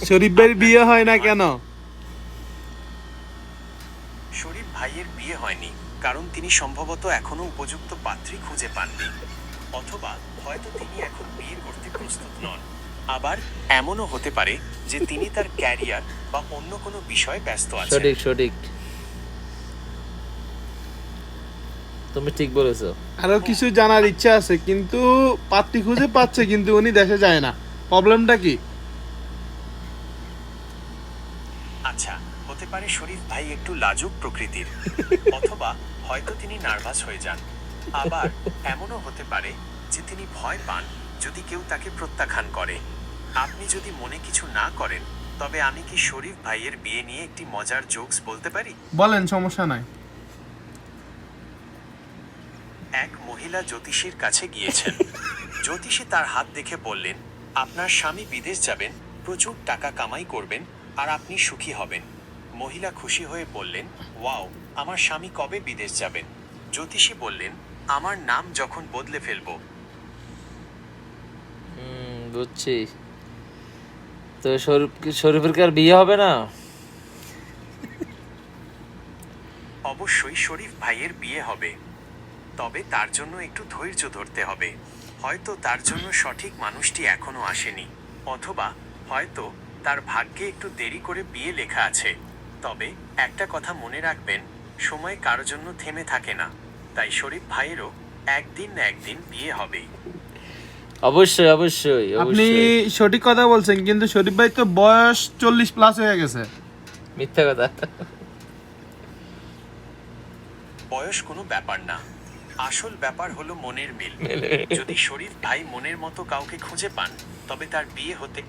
শরীফ ভাইয়ের বিয়ে হয় না কেন? শরীফ ভাইয়ের বিয়ে হয়নি কারণ তিনি সম্ভবত এখনো উপযুক্ত পাত্রী খুঁজে পাননি, অথবা হয়তো তিনি এখন বিয়ে করতে প্রস্তুত নন। আবার এমনও হতে পারে যে তিনি তার ক্যারিয়ার বা অন্য কোনো বিষয়ে ব্যস্ত আছেন। সঠিক সঠিক, তুমি ঠিক বলেছো। আরো কিছু জানার ইচ্ছা আছে, কিন্তু পাত্রী খুঁজে পাচ্ছে কিন্তু উনি দেশে যায় না, প্রবলেমটা কি? আচ্ছা, হতে পারে শরীফ ভাই একটু লাজুক প্রকৃতির, অথবা হয়তো তিনি নার্ভাস হয়ে যান। আবার এমনও হতে পারে যে তিনি ভয় পান যদি কেউ তাকে প্রত্যাখ্যান করে। আপনি যদি মনে কিছু না করেন, তবে আমি কি শরীফ ভাইয়ের বিয়ে নিয়ে একটি মজার জোকস বলতে পারি? বলেন, সমস্যা নাই। এক মহিলা জ্যোতিষীর কাছে গিয়েছেন। জ্যোতিষী তার হাত দেখে বললেন, আপনার স্বামী বিদেশ যাবেন, প্রচুর টাকা কামাই করবেন, আর আপনি সুখী হবেন। মহিলা খুশি হয়ে বললেন, ওয়াও, আমার স্বামী কবে বিদেশ যাবেন? জ্যোতিষী বললেন, আমার নাম যখন বদলে ফেলবো। বুঝছি। তো শরীফের কি আর বিয়ে হবে না? অবশ্যই শরীফ ভাইয়ের বিয়ে হবে, তবে তার জন্য একটু ধৈর্য ধরতে হবে। হয়তো তার জন্য সঠিক মানুষটি এখনো আসেনি, অথবা হয়তো তার ভাগ্যে একটু দেরি করে বিয়ে লেখা আছে। তবে একটা কথা মনে রাখবেন, সময় কারো জন্য থেমে থাকে না, তাই শরীফ ভাইয়েরও একদিন না একদিন বিয়ে হবেই। অবশ্যই অবশ্যই আপনি অবশ্যই। সঠিক কথা বলছেন, কিন্তু শরীফ ভাই তো বয়স 40+ হয়ে গেছে। মিথ্যা কথা। বয়স কোনো ব্যাপার না, আসল ব্যাপার হলো মনের মিল। যদি শরীফ ভাই মনের মতো কাউকে খুঁজে পান, তবে তার বিয়ে হতে